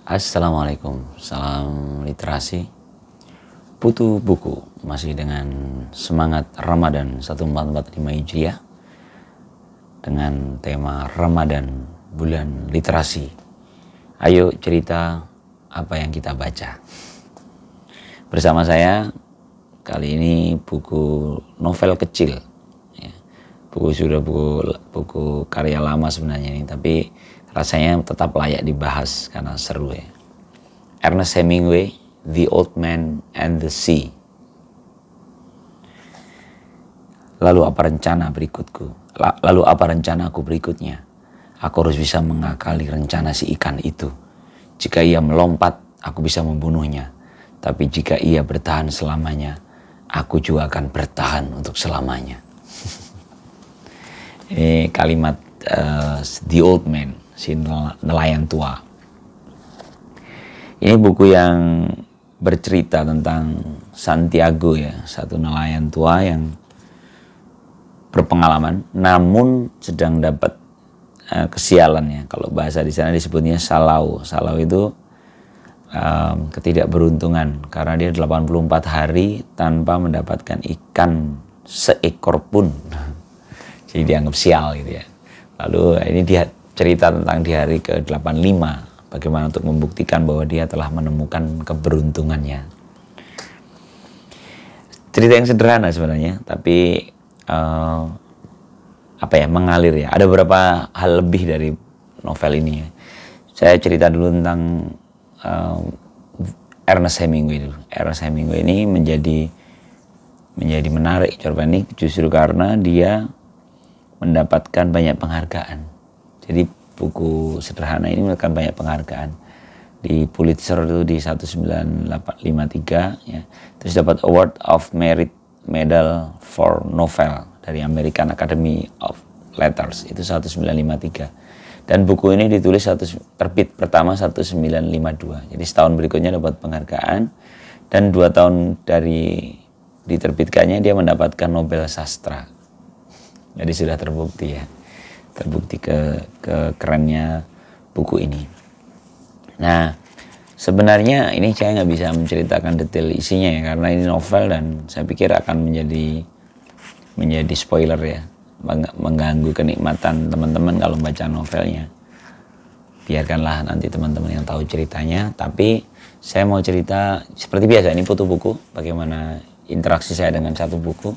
Assalamualaikum, salam literasi. Putu Buku masih dengan semangat Ramadan 1445 Hijriah dengan tema Ramadan bulan literasi. Ayo cerita apa yang kita baca. Bersama saya kali ini buku novel kecil. Buku karya lama sebenarnya ini, tapi rasanya tetap layak dibahas karena seru ya. Ernest Hemingway, The Old Man and the Sea. Lalu apa rencanaku berikutnya? Aku harus bisa mengakali rencana si ikan itu. Jika ia melompat, aku bisa membunuhnya. Tapi jika ia bertahan selamanya, aku juga akan bertahan untuk selamanya. Ini kalimat The Old Man, si nelayan tua. Ini buku yang bercerita tentang Santiago ya, satu nelayan tua yang berpengalaman namun sedang dapat kesialan ya. Kalau bahasa di sana disebutnya salau. Salau itu ketidakberuntungan karena dia 84 hari tanpa mendapatkan ikan seekor pun. Jadi dianggap sial gitu ya. Lalu ini dia cerita tentang di hari ke-85 bagaimana untuk membuktikan bahwa dia telah menemukan keberuntungannya. Cerita yang sederhana sebenarnya, tapi mengalir ya. Ada beberapa hal lebih dari novel ini ya. Saya cerita dulu tentang Ernest Hemingway dulu. Ernest Hemingway ini menjadi menarik cerpen ini justru karena dia mendapatkan banyak penghargaan. Jadi buku sederhana ini mendapatkan banyak penghargaan. Di Pulitzer itu di 1953 ya. Terus dapat Award of Merit Medal for Novel dari American Academy of Letters itu 1953. Dan buku ini ditulis terbit pertama 1952. Jadi setahun berikutnya dapat penghargaan dan 2 tahun dari diterbitkannya dia mendapatkan Nobel Sastra. Jadi sudah terbukti ya, kekerennya buku ini. Nah, sebenarnya ini saya nggak bisa menceritakan detail isinya ya, karena ini novel dan saya pikir akan menjadi spoiler ya, mengganggu kenikmatan teman-teman kalau baca novelnya. Biarkanlah nanti teman-teman yang tahu ceritanya, tapi saya mau cerita seperti biasa, ini Putu Buku, bagaimana interaksi saya dengan satu buku.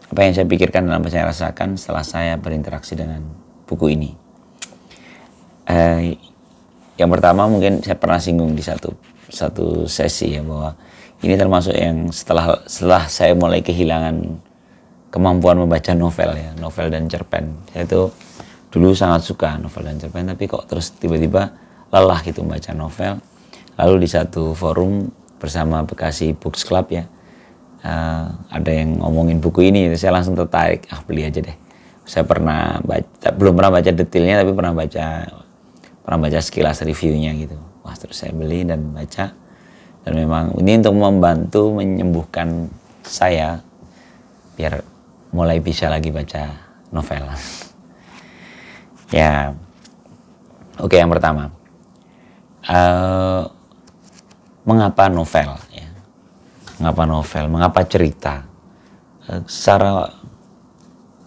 Apa yang saya pikirkan dan apa yang saya rasakan setelah saya berinteraksi dengan buku ini. Yang pertama mungkin saya pernah singgung di satu sesi ya, bahwa ini termasuk yang setelah saya mulai kehilangan kemampuan membaca novel ya, novel dan cerpen. Saya itu dulu sangat suka novel dan cerpen, tapi kok terus tiba-tiba lelah gitu membaca novel. Lalu di satu forum bersama Bekasi Books Club ya, ada yang ngomongin buku ini, saya langsung tertarik, beli aja deh. Saya pernah baca, belum pernah baca detailnya, tapi pernah baca sekilas reviewnya gitu. Wah, terus saya beli dan baca, dan memang ini untuk membantu menyembuhkan saya biar mulai bisa lagi baca novel. Ya, oke, yang pertama, mengapa novel? Mengapa cerita? Secara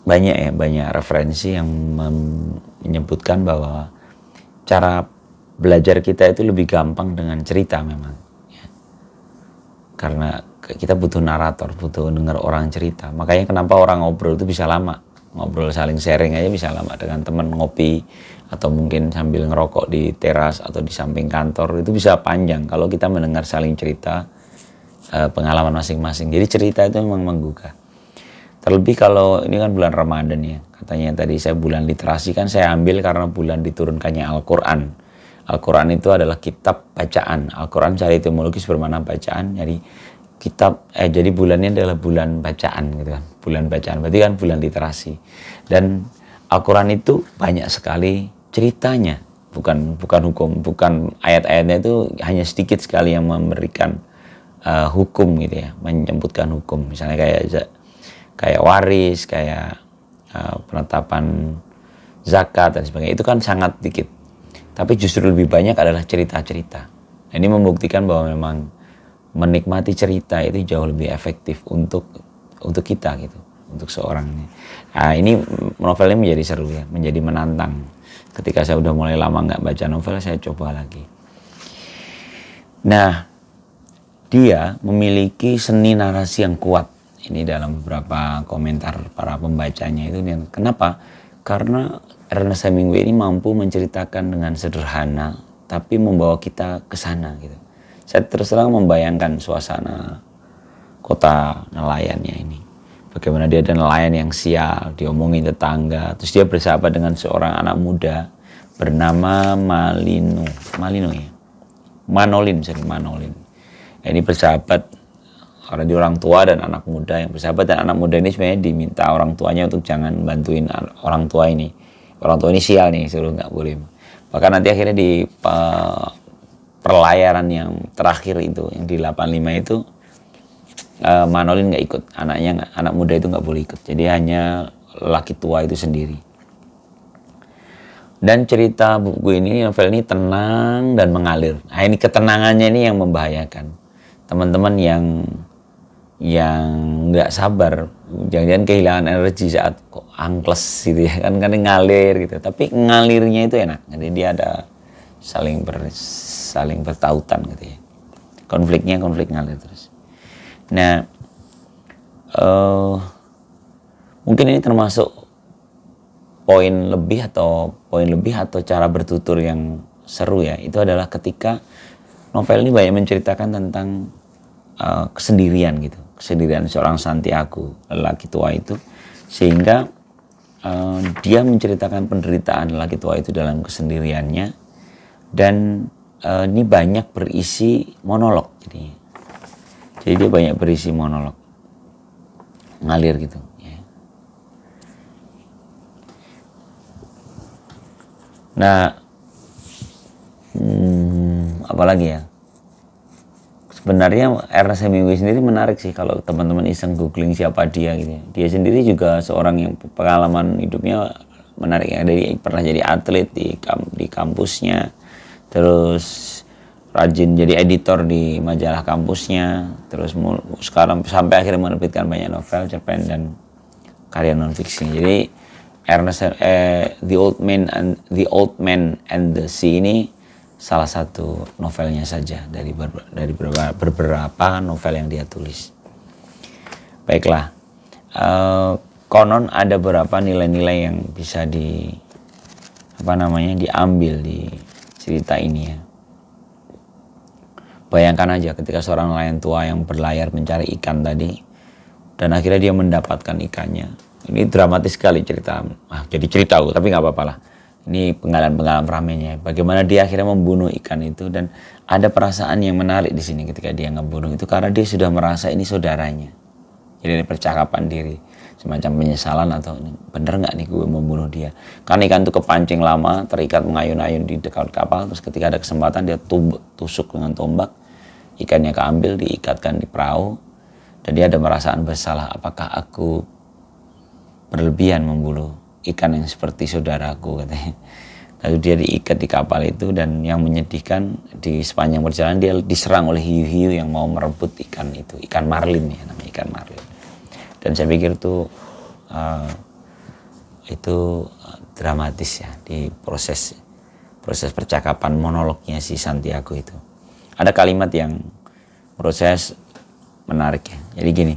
banyak referensi yang menyebutkan bahwa cara belajar kita itu lebih gampang dengan cerita memang. Ya. Karena kita butuh narator, butuh dengar orang cerita. Makanya kenapa orang ngobrol itu bisa lama. Ngobrol saling sharing aja bisa lama dengan teman ngopi, atau mungkin sambil ngerokok di teras atau di samping kantor, itu bisa panjang kalau kita mendengar saling cerita pengalaman masing-masing. Jadi cerita itu memang menggugah. Terlebih kalau ini kan bulan Ramadan ya. Katanya tadi saya bulan literasi, kan saya ambil karena bulan diturunkannya Al-Quran. Al-Quran itu adalah kitab bacaan. Al-Quran secara etimologis bermakna bacaan. Jadi jadi bulannya adalah bulan bacaan gitu kan. Bulan bacaan berarti kan bulan literasi. Dan Al-Quran itu banyak sekali ceritanya. Bukan hukum, bukan ayat-ayatnya itu hanya sedikit sekali yang memberikan hukum gitu ya, menyebutkan hukum, misalnya kayak waris, kayak penetapan zakat dan sebagainya, itu kan sangat dikit. Tapi justru lebih banyak adalah cerita-cerita. Nah, ini membuktikan bahwa memang menikmati cerita itu jauh lebih efektif untuk kita gitu, untuk seorang ini. Nah, ini novel ini menjadi seru ya, menjadi menantang. Ketika saya udah mulai lama nggak baca novel, saya coba lagi. Nah, dia memiliki seni narasi yang kuat. Ini dalam beberapa komentar para pembacanya itu. Kenapa? Karena Ernest Hemingway ini mampu menceritakan dengan sederhana, tapi membawa kita ke sana gitu. Saya terus terang membayangkan suasana kota nelayannya ini. Bagaimana dia ada nelayan yang sial, diomongin tetangga, terus dia bersahabat dengan seorang anak muda bernama Manolin. Ini bersahabat orang tua dan anak muda yang bersahabat, dan anak muda ini sebenarnya diminta orang tuanya untuk jangan bantuin orang tua ini. Orang tua ini sial nih, suruh nggak boleh. Bahkan nanti akhirnya di perlayaran yang terakhir itu, yang di 85 itu, Manolin nggak ikut, anak muda itu nggak boleh ikut. Jadi hanya laki tua itu sendiri. Dan cerita buku ini, novel ini tenang dan mengalir. Nah, ini ketenangannya ini yang membahayakan. Teman-teman yang nggak sabar, jangan-jangan kehilangan energi saat kok angkles gitu ya kan ngalir gitu. Tapi ngalirnya itu enak. Jadi dia ada saling bertautan gitu ya. Konflik ngalir terus. Nah, mungkin ini termasuk poin lebih atau cara bertutur yang seru ya. Itu adalah ketika novel ini banyak menceritakan tentang kesendirian gitu, kesendirian seorang Santiago, lelaki tua itu, sehingga dia menceritakan penderitaan lelaki tua itu dalam kesendiriannya, dan ini banyak berisi monolog jadinya. Jadi dia banyak berisi monolog, ngalir gitu. Ya. Nah, apalagi ya? Sebenarnya Ernest Hemingway sendiri menarik sih kalau teman-teman iseng googling siapa dia gitu ya. Dia sendiri juga seorang yang pengalaman hidupnya menarik ya. Pernah jadi atlet di kampusnya, terus rajin jadi editor di majalah kampusnya, terus sekarang sampai akhirnya menerbitkan banyak novel, cerpen, dan karya non-fiksi. Jadi Ernest The Old Man and the Sea ini salah satu novelnya saja dari beberapa novel yang dia tulis. Baiklah, konon ada beberapa nilai-nilai yang bisa diambil di cerita ini ya. Bayangkan aja ketika seorang nelayan tua yang berlayar mencari ikan tadi, dan akhirnya dia mendapatkan ikannya. Ini dramatis sekali cerita. Jadi cerita tapi nggak apa-apa lah. Ini pengalaman ramenya. Bagaimana dia akhirnya membunuh ikan itu, dan ada perasaan yang menarik di sini ketika dia ngebunuh itu karena dia sudah merasa ini saudaranya. Jadi ada percakapan diri, semacam penyesalan atau bener nggak nih gue membunuh dia. Karena ikan itu kepancing lama, terikat mengayun-ayun di dekat kapal, terus ketika ada kesempatan dia tusuk dengan tombak, ikannya keambil, diikatkan di perahu, dan dia ada perasaan bersalah. Apakah aku berlebihan membunuh ikan yang seperti saudaraku, katanya. Lalu dia diikat di kapal itu, dan yang menyedihkan di sepanjang perjalanan dia diserang oleh hiu-hiu yang mau merebut ikan itu, ikan marlin ya, namanya ikan marlin. Dan saya pikir itu dramatis ya di proses percakapan monolognya si Santiago itu. Ada kalimat yang menurut saya menarik ya. Jadi gini,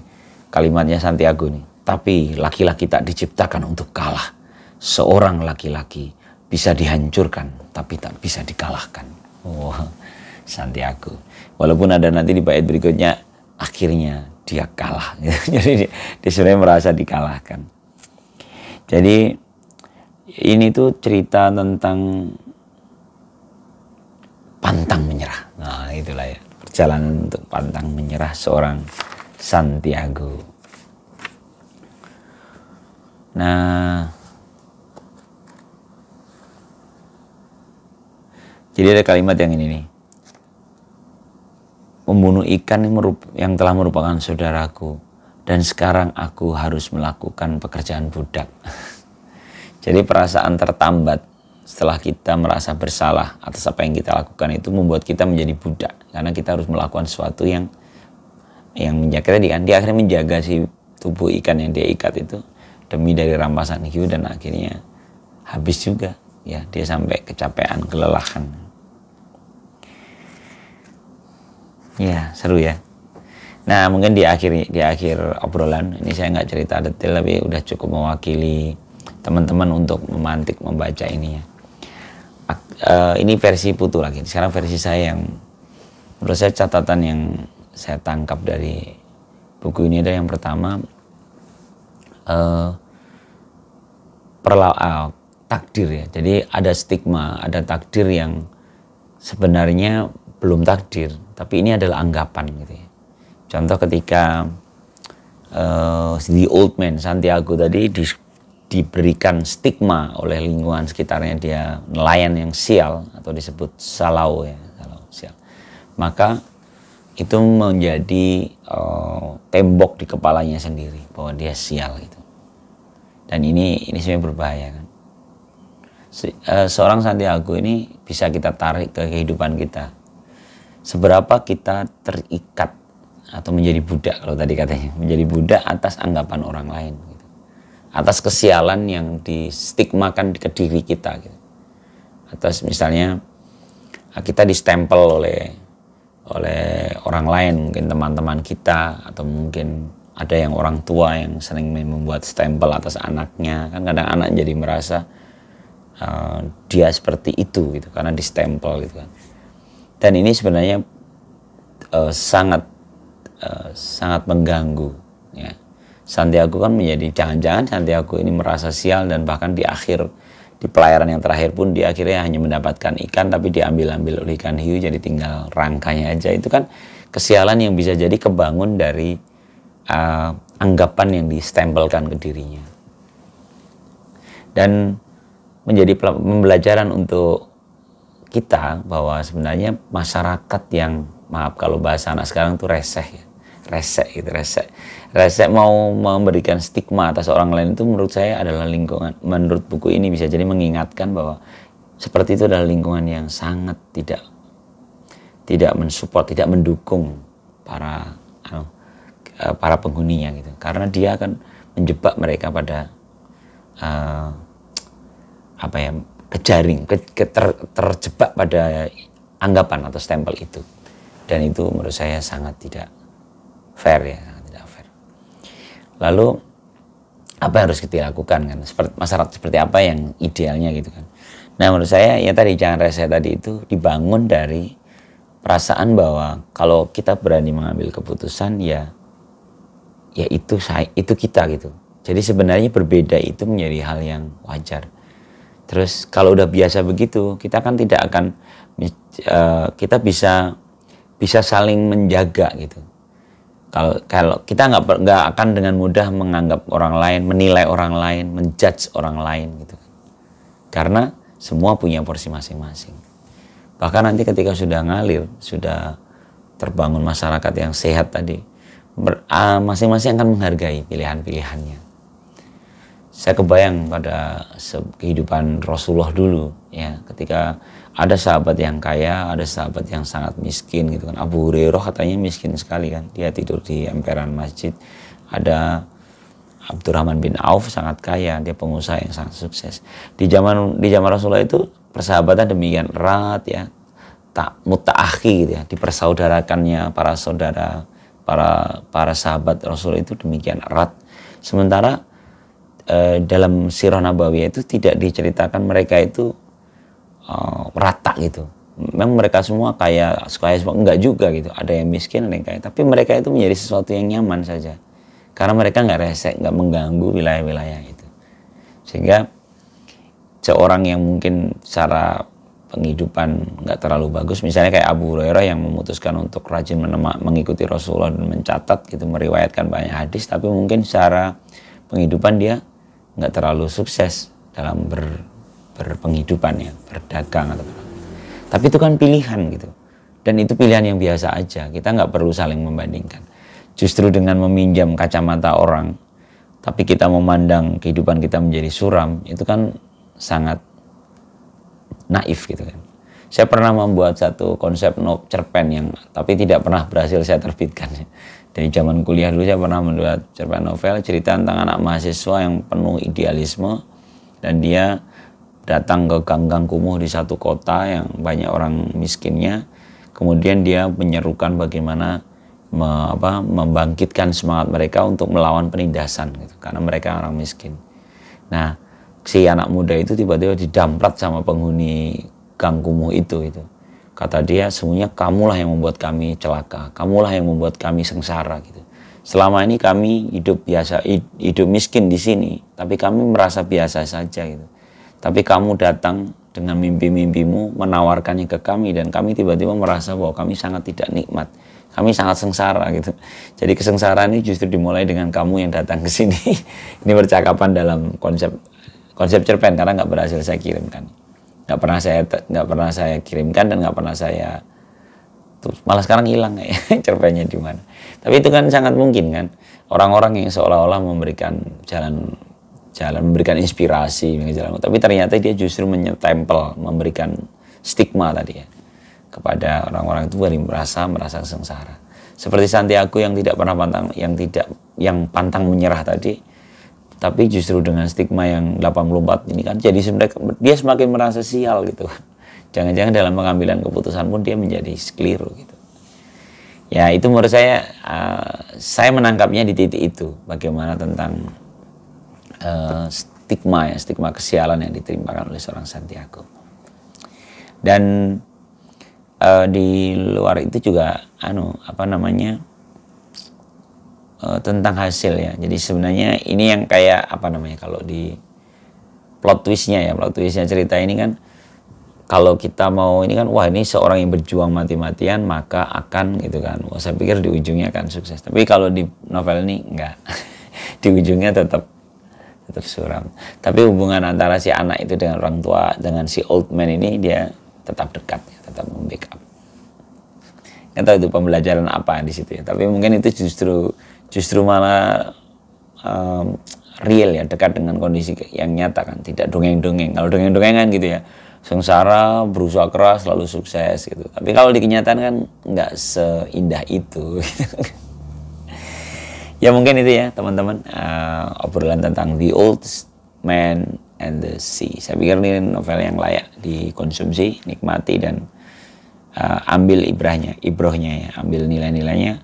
kalimatnya Santiago nih. Tapi laki-laki tak diciptakan untuk kalah. Seorang laki-laki bisa dihancurkan, tapi tak bisa dikalahkan. Santiago. Walaupun ada nanti di bait berikutnya, akhirnya dia kalah. Jadi dia sebenarnya merasa dikalahkan. Jadi ini tuh cerita tentang pantang menyerah. Nah itulah ya, perjalanan untuk pantang menyerah seorang Santiago. Nah, jadi ada kalimat yang ini nih. Membunuh ikan yang telah merupakan saudaraku, dan sekarang aku harus melakukan pekerjaan budak. Jadi perasaan tertambat setelah kita merasa bersalah atas apa yang kita lakukan itu membuat kita menjadi budak, karena kita harus melakukan sesuatu yang menjaga tadi kan, dia akhirnya menjaga si tubuh ikan yang dia ikat itu demi dari rampasan hiu, dan akhirnya habis juga ya, dia sampai kecapean, kelelahan. Ya seru ya. Nah mungkin di akhir obrolan ini saya nggak cerita detail, tapi udah cukup mewakili teman-teman untuk memantik membaca ini ya. Ini versi Putu lagi. Sekarang versi saya yang menurut saya catatan yang saya tangkap dari buku ini ada yang pertama, takdir ya. Jadi ada stigma, ada takdir yang sebenarnya belum takdir, tapi ini adalah anggapan gitu ya. Contoh ketika the old man Santiago tadi diberikan stigma oleh lingkungan sekitarnya, dia nelayan yang sial atau disebut salau ya, sial. Maka itu menjadi tembok di kepalanya sendiri bahwa dia sial gitu. Dan ini sebenarnya berbahaya kan. Seorang Santiago ini bisa kita tarik ke kehidupan kita. Seberapa kita terikat atau menjadi budak, kalau tadi katanya menjadi budak atas anggapan orang lain gitu. Atas kesialan yang distigmakan ke diri kita gitu. Atas misalnya kita distempel oleh orang lain, mungkin teman-teman kita, atau mungkin ada yang orang tua yang sering membuat stempel atas anaknya kan, kadang anak jadi merasa dia seperti itu gitu karena distempel gitu kan. Dan ini sebenarnya sangat mengganggu ya. Santiago kan menjadi, jangan-jangan Santiago ini merasa sial, dan bahkan di pelayaran yang terakhir pun dia akhirnya hanya mendapatkan ikan, tapi diambil-ambil oleh ikan hiu, jadi tinggal rangkanya aja. Itu kan kesialan yang bisa jadi kebangun dari anggapan yang distempelkan ke dirinya. Dan menjadi pembelajaran untuk kita bahwa sebenarnya masyarakat yang, maaf kalau bahasa anak sekarang tuh reseh ya. Resek mau memberikan stigma atas orang lain, itu menurut saya adalah lingkungan, menurut buku ini bisa jadi mengingatkan bahwa seperti itu adalah lingkungan yang sangat tidak mensupport, tidak mendukung para penghuninya gitu, karena dia akan menjebak mereka pada terjebak pada anggapan atau stempel itu, dan itu menurut saya sangat tidak fair ya, tidak fair. Lalu apa yang harus kita lakukan kan? Masyarakat seperti apa yang idealnya gitu kan? Nah menurut saya ya tadi, jangan reseh tadi itu dibangun dari perasaan bahwa kalau kita berani mengambil keputusan ya itu kita gitu. Jadi sebenarnya berbeda itu menjadi hal yang wajar. Terus kalau udah biasa begitu, kita kan tidak akan kita bisa saling menjaga gitu. Kalau kita nggak akan dengan mudah menganggap orang lain, menilai orang lain, menjudge orang lain gitu. Karena semua punya porsi masing-masing. Bahkan nanti ketika sudah ngalir, sudah terbangun masyarakat yang sehat tadi, masing-masing akan menghargai pilihan-pilihannya. Saya kebayang pada kehidupan Rasulullah dulu ya, ketika ada sahabat yang kaya, ada sahabat yang sangat miskin gitu kan. Abu Hurairah katanya miskin sekali kan, dia tidur di emperan masjid. Ada Abdurrahman bin Auf sangat kaya, dia pengusaha yang sangat sukses. Di zaman Rasulullah itu persahabatan demikian erat ya, tak mutaakhi gitu ya, dipersaudarakannya para saudara, para sahabat Rasul itu demikian erat. Sementara dalam sirah nabawiyah itu tidak diceritakan mereka itu rata gitu. Memang mereka semua kaya semua, enggak juga gitu. Ada yang miskin, ada yang kaya. Tapi mereka itu menjadi sesuatu yang nyaman saja. Karena mereka nggak resek, nggak mengganggu wilayah-wilayah itu. Sehingga seorang yang mungkin secara penghidupan nggak terlalu bagus, misalnya kayak Abu Hurairah yang memutuskan untuk rajin mengikuti Rasulullah dan mencatat gitu, meriwayatkan banyak hadis, tapi mungkin secara penghidupan dia nggak terlalu sukses dalam berpenghidupan ya, berdagang atau apa. Tapi itu kan pilihan gitu, dan itu pilihan yang biasa aja. Kita nggak perlu saling membandingkan. Justru dengan meminjam kacamata orang, tapi kita memandang kehidupan kita menjadi suram, itu kan sangat naif gitu kan. Saya pernah membuat satu konsep cerpen yang tapi tidak pernah berhasil saya terbitkan. Dari zaman kuliah dulu saya pernah membuat cerpen novel cerita tentang anak mahasiswa yang penuh idealisme dan dia datang ke gang-gang kumuh di satu kota yang banyak orang miskinnya. Kemudian dia menyerukan bagaimana membangkitkan semangat mereka untuk melawan penindasan gitu, karena mereka orang miskin. Nah, si anak muda itu tiba-tiba didamprat sama penghuni gang kumuh itu. Kata dia, semuanya kamulah yang membuat kami celaka, kamulah yang membuat kami sengsara gitu. Selama ini kami hidup biasa, hidup miskin di sini, tapi kami merasa biasa saja gitu. Tapi kamu datang dengan mimpi-mimpimu, menawarkannya ke kami, dan kami tiba-tiba merasa bahwa kami sangat tidak nikmat, kami sangat sengsara gitu. Jadi kesengsaraan ini justru dimulai dengan kamu yang datang ke sini. Ini percakapan dalam konsep cerpen karena nggak berhasil saya kirimkan. Nggak pernah saya kirimkan dan nggak pernah saya terus malah sekarang hilang ya cerpennya di mana. Tapi itu kan sangat mungkin kan orang-orang yang seolah-olah memberikan jalan memberikan inspirasi, tapi ternyata dia justru menyetempel, memberikan stigma tadi ya kepada orang-orang itu merasa sengsara. Seperti Santiago yang tidak pernah yang pantang menyerah tadi, tapi justru dengan stigma yang 84 ini kan jadi sebenarnya dia semakin merasa sial gitu. Jangan-jangan dalam pengambilan keputusan pun dia menjadi keliru gitu. Ya itu menurut saya menangkapnya di titik itu, bagaimana tentang stigma kesialan yang ditimpakan oleh seorang Santiago. Dan di luar itu juga tentang hasil ya. Jadi sebenarnya ini yang kayak kalau di plot twistnya cerita ini kan, kalau kita mau ini kan, wah ini seorang yang berjuang mati-matian maka akan gitu kan. Wah, saya pikir di ujungnya akan sukses. Tapi kalau di novel ini enggak. Di ujungnya tetap suram. Tapi hubungan antara si anak itu dengan orang tua, dengan si old man ini, dia tetap dekat, tetap membackup. Nggak tahu itu pembelajaran apa di situ ya. Tapi mungkin itu justru malah real ya, dekat dengan kondisi yang nyata kan, tidak dongeng-dongeng. Kalau dongeng-dongeng kan gitu ya, sengsara, berusaha keras, lalu sukses gitu. Tapi kalau di kenyataan kan nggak seindah itu. Ya mungkin itu ya teman-teman, obrolan tentang The Old Man and the Sea. Saya pikir ini novel yang layak dikonsumsi, nikmati, dan ambil ibrohnya ya, ambil nilai-nilainya.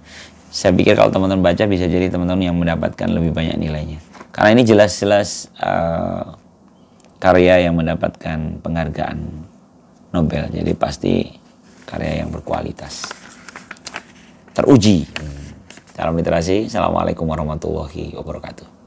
Saya pikir kalau teman-teman baca bisa jadi teman-teman yang mendapatkan lebih banyak nilainya. Karena ini jelas-jelas karya yang mendapatkan penghargaan Nobel. Jadi pasti karya yang berkualitas, teruji. Salam literasi. Assalamualaikum warahmatullahi wabarakatuh.